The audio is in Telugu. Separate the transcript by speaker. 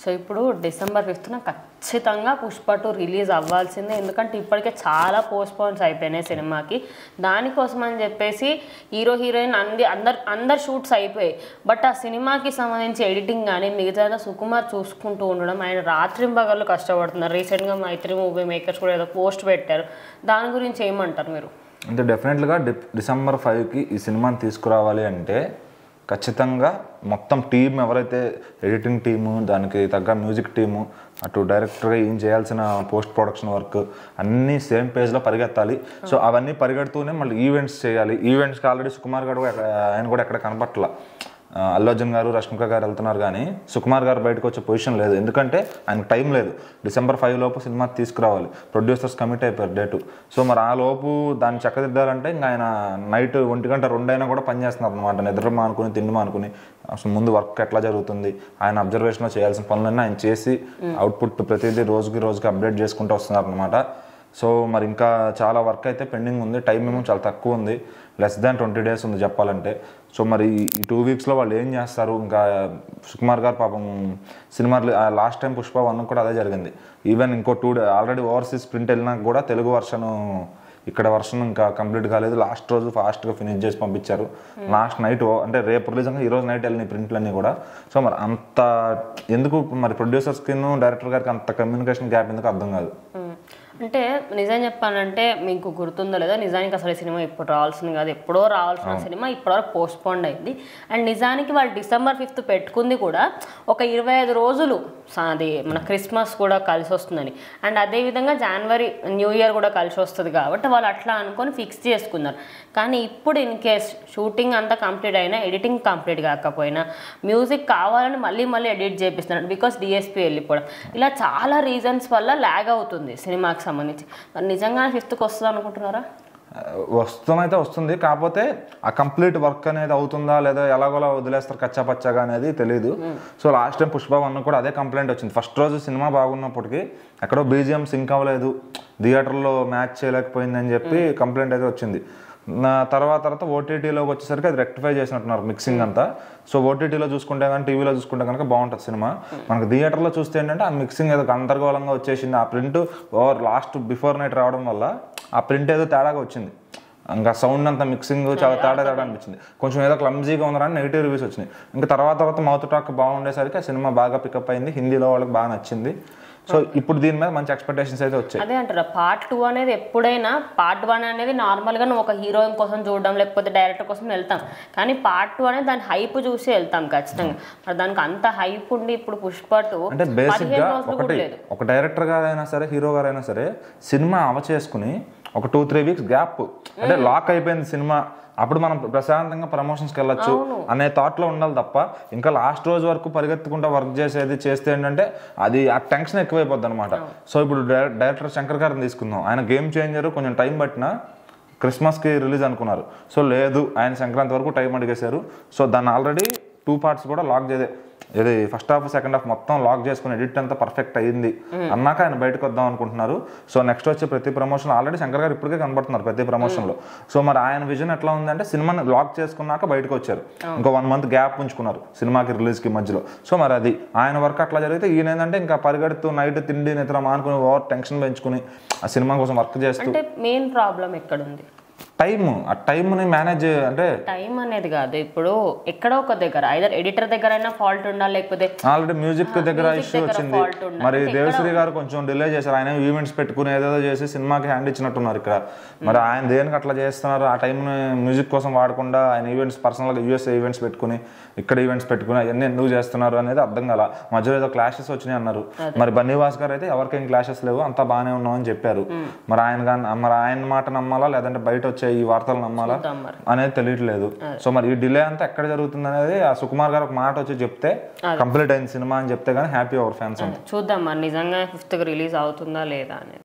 Speaker 1: సో ఇప్పుడు డిసెంబర్ 5న ఖచ్చితంగా పుష్ప 2 రిలీజ్ అవ్వాల్సిందే. ఎందుకంటే ఇప్పటికే చాలా పోస్ట్పోన్స్ అయిపోయినాయి సినిమాకి. దానికోసం అని చెప్పేసి హీరో హీరోయిన్ అందరు షూట్స్ అయిపోయాయి. బట్ ఆ సినిమాకి సంబంధించి ఎడిటింగ్ కానీ మిగతా సుకుమార్ చూసుకుంటూ ఉండడం, ఆయన రాత్రింబగళ్ళు కష్టపడుతున్నారు. రీసెంట్గా మైత్రి మూవీ మేకర్స్ కూడా ఏదో పోస్ట్ పెట్టారు. దాని గురించి ఏమంటారు మీరు?
Speaker 2: అంటే డెఫినెట్గా డిసెంబర్ 5కి ఈ సినిమాని తీసుకురావాలి అంటే ఖచ్చితంగా మొత్తం టీం ఎవరైతే ఎడిటింగ్ టీము, దానికి తగ్గ మ్యూజిక్ టీము, అటు డైరెక్టర్గా ఏం చేయాల్సిన పోస్ట్ ప్రొడక్షన్ వర్క్ అన్నీ సేమ్ పేజ్లో పరిగెత్తాలి. సో అవన్నీ పరిగెడుతూనే మళ్ళీ ఈవెంట్స్ చేయాలి. ఈవెంట్స్కి ఆల్రెడీ సుకుమార్ గారు ఆయన కూడా ఎక్కడ కనపట్ల. అల్లు అర్జున్ గారు, రష్మిక గారు వెళ్తున్నారు కానీ సుకుమార్ గారు బయటకు వచ్చే పొజిషన్ లేదు. ఎందుకంటే ఆయనకు టైం లేదు. డిసెంబర్ 5 లోపు సినిమా తీసుకురావాలి. ప్రొడ్యూసర్స్ కమిట్ అయిపోయారు డేటు. సో మరి ఆ లోపు దాన్ని చక్కదిద్దాలంటే ఇంకా ఆయన నైట్ 1 గంట 2 అయినా కూడా పనిచేస్తున్నారు అనమాట. నిద్ర మానుకుని తిండి మానుకుని అసలు ముందు వర్క్ ఎట్లా జరుగుతుంది, ఆయన అబ్జర్వేషన్లో చేయాల్సిన పనులన్నీ ఆయన చేసి అవుట్పుట్ ప్రతిదీ రోజుకి అప్డేట్ చేసుకుంటూ వస్తున్నారు అనమాట. సో మరి ఇంకా చాలా వర్క్ అయితే పెండింగ్ ఉంది. టైం ఏమో చాలా తక్కువ ఉంది. లెస్ దాన్ 20 days ఉంది చెప్పాలంటే. సో మరి ఈ 2 weeksలో వాళ్ళు ఏం చేస్తారు? ఇంకా సుకుమార్ గారు పాపం సినిమాలు లాస్ట్ టైం పుష్ప 1 కూడా అదే జరిగింది. ఈవెన్ ఇంకో 2 days ఆల్రెడీ ఓవర్సీస్ ప్రింట్ వెళ్ళినాక కూడా తెలుగు వర్షను ఇక్కడ వర్షన్ ఇంకా కంప్లీట్ కాలేదు. లాస్ట్ రోజు ఫాస్ట్గా ఫినిష్ చేసి పంపించారు. లాస్ట్ నైట్ అంటే రేపు రిలీజ్ ఈ రోజు నైట్ వెళ్ళినాయి ప్రింట్లన్నీ కూడా. సో మరి అంత ఎందుకు మరి ప్రొడ్యూసర్స్కి డైరెక్టర్ గారికి అంత కమ్యూనికేషన్ గ్యాప్ ఎందుకు అర్థం కాదు.
Speaker 1: అంటే నిజం చెప్పాలంటే మీకు గుర్తుందో లేదో, నిజానికి అసలు ఈ సినిమా ఇప్పుడు రావాల్సింది కాదు, ఎప్పుడో రావాల్సిన సినిమా ఇప్పటివరకు పోస్ట్పోండ్ అయింది. అండ్ నిజానికి వాళ్ళు డిసెంబర్ 5 పెట్టుకుంది కూడా ఒక 25 రోజులు అది మన క్రిస్మస్ కూడా కలిసి వస్తుందని. అండ్ అదేవిధంగా జనవరి న్యూ ఇయర్ కూడా కలిసి వస్తుంది కాబట్టి వాళ్ళు అట్లా అనుకొని ఫిక్స్ చేసుకున్నారు. కానీ ఇప్పుడు ఇన్ కేస్ షూటింగ్ అంతా కంప్లీట్ అయినా, ఎడిటింగ్ కంప్లీట్ కాకపోయినా, మ్యూజిక్ కావాలని మళ్ళీ ఎడిట్ చేపిస్తున్నారు బికాస్ డిఎస్పీ వెళ్ళిపోవడం, ఇలా చాలా రీజన్స్ వల్ల ల్యాగ్ అవుతుంది సినిమాకి సంబంధించి. మరి నిజంగా 5కి వస్తుంది అనుకుంటున్నారా?
Speaker 2: వస్తుందైతే వస్తుంది. కాకపోతే ఆ కంప్లీట్ వర్క్ అనేది అవుతుందా లేదా, ఎలాగోలా వదిలేస్తారు కచ్చాపచ్చాగా అనేది తెలియదు. సో లాస్ట్ టైం పుష్ప 1 కూడా అదే కంప్లైంట్ వచ్చింది. ఫస్ట్ రోజు సినిమా బాగున్నప్పటికీ ఎక్కడో బీజిఎం సింక్ అవ్వలేదు, థియేటర్లో మ్యాచ్ చేయలేకపోయిందని చెప్పి కంప్లైంట్ అయితే వచ్చింది. తర్వాత ఓటీటీలోకి వచ్చేసరికి అది రెక్టిఫై చేసినట్టున్నారు మిక్సింగ్ అంతా. సో ఓటీటీలో చూసుకుంటే కానీ టీవీలో చూసుకుంటే కనుక బాగుంటుంది సినిమా. మనకు థియేటర్లో చూస్తే ఏంటంటే ఆ మిక్సింగ్ ఏదో గందరగోళంగా వచ్చేసింది. ఆ ప్రింట్ లాస్ట్ బిఫోర్ నైట్ రావడం వల్ల ఆ ప్రింట్ ఏదో తేడాగా వచ్చింది. ఇంకా సౌండ్ అంతా మిక్సింగ్ చాలా తేడా అనిపించింది. కొంచెం ఏదో క్లమ్జీగా ఉందని నెగిటివ్ రివ్యూస్ వచ్చినాయి. ఇంకా తర్వాత మౌత్ టాక్ బాగుండేసరికి ఆ సినిమా బాగా పికప్ అయింది. హిందీలో వాళ్ళకి బాగా నచ్చింది. సో ఇప్పుడు దీని మీద మంచి ఎక్స్పెక్టేషన్స్ అయితే వచ్చాయి.
Speaker 1: అదే అంటారా, పార్ట్ 2 అనేది ఎప్పుడైనా పార్ట్ 1 అనేది నార్మల్గా నువ్వు ఒక హీరోయిన్ కోసం చూడడం లేకపోతే డైరెక్టర్ కోసం వెళ్తాం, కానీ పార్ట్ 2 అనేది దాని హైప్ చూసి వెళ్తాం ఖచ్చితంగా. మరి దానికి అంత హైప్ ఉండి ఇప్పుడు పుష్ప 2
Speaker 2: అంటే బేసిక్గా ఒక డైరెక్టర్ గారైనా సరే, హీరో గారైనా సరే సినిమా అవచేసుకుని ఒక 2-3 weeks గ్యాప్ అంటే లాక్ అయిపోయింది సినిమా, అప్పుడు మనం ప్రశాంతంగా ప్రమోషన్స్కి వెళ్ళొచ్చు అనే థాట్లో ఉండాలి తప్ప ఇంకా లాస్ట్ రోజు వరకు పరిగెత్తుకుంటూ వర్క్ చేస్తే ఏంటంటే అది ఆ టెన్షన్ ఎక్కువైపోద్ది అనమాట. సో ఇప్పుడు డైరెక్టర్ శంకర్ గారిని తీసుకుందాం. ఆయన గేమ్ చేంజర్, కొంచెం టైం పట్టినా క్రిస్మస్కి రిలీజ్ అనుకున్నారు. సో లేదు, ఆయన సంక్రాంతి వరకు టైం అడిగేశారు. సో దాన్ని ఆల్రెడీ 2 parts కూడా లాక్ ఇది ఫస్ట్ హాఫ్ సెకండ్ హాఫ్ మొత్తం లాక్ చేసుకుని ఎడిట్ అంతా పర్ఫెక్ట్ అయ్యింది అన్నాక ఆయన బయటకు వద్దాం అనుకుంటున్నారు. సో నెక్స్ట్ వచ్చే ప్రతి ప్రమోషన్ ఆల్రెడీ శంకర్ గారు ఇప్పటికే కనబడుతున్నారు ప్రతి ప్రమోషన్లో. సో మరి ఆయన విజన్ ఎట్లా ఉందంటే సినిమాని లాక్ చేసుకున్నాక బయటకు వచ్చారు. ఇంకో 1 month గ్యాప్ ఉంచుకున్నారు సినిమాకి రిలీజ్కి మధ్యలో. సో మరి అది ఆయన వర్క్ అట్లా జరిగితే ఈయన ఏంటంటే ఇంకా పరిగెడుతూ నైట్ తిండి నిద్ర మానుకుని ఓవర్ టెన్షన్ పెంచుకుని ఆ సినిమా కోసం వర్క్ చేస్తూ.
Speaker 1: మెయిన్ ప్రాబ్లం ఎక్కడుంది?
Speaker 2: ఆ టైంని మేనేజ్ అంటే
Speaker 1: టైం అనేది కాదు, ఇప్పుడు ఎక్కడో ఒక దగ్గర ఐదర్ ఎడిటర్ దగ్గర అయినా ఫాల్ట్ ఉండాలి, లేకపోతే
Speaker 2: ఆల్రెడీ మ్యూజిక్ దగ్గర ఇష్యూ వచ్చింది. మరి దేవశ్రీ గారు కొంచెం డిలే చేశారు. ఆయన ఈవెంట్స్ పెట్టుకుని ఏదేదో చేసి సినిమాకి హ్యాండ్ ఇచ్చినట్టున్నారు ఇక్కడ. మరి ఆయన దేనికి అట్లా చేస్తున్నారు? ఆ టైంని మ్యూజిక్ కోసం వాడకుండా ఆయన ఈవెంట్స్ పర్సనల్గా యూఎస్ఏ ఈవెంట్స్ పెట్టుకుని ఇక్కడ ఈవెంట్స్ పెట్టుకుని అవన్నీ ఎందుకు చేస్తున్నారు అనేది అర్థం కాల. మధ్యలో ఏదో క్లాషెస్ వచ్చినాయి అన్నారు. మరి బన్నీవాస్ గారు అయితే ఎవరికేం క్లాషెస్ లేవు, అంతా బాగానే ఉన్నామని చెప్పారు. మరి ఆయన మాట నమ్మాలా లేదంటే బయట వచ్చే ఈ వార్తలు నమ్మాలా అనేది తెలియట్లేదు. సో మరి ఈ డిలే అంతా ఎక్కడ జరుగుతుంది అనేది ఆ సుకుమార్ గారు ఒక మాట వచ్చి చెప్తే కంప్లీట్ అయింది సినిమా అని చెప్తే గానీ హ్యాపీ అవర్ ఫ్యాన్స్ అంతా.
Speaker 1: చూద్దాం మరి నిజంగా 5th రిలీజ్ అవుతుందా లేదా అనేది.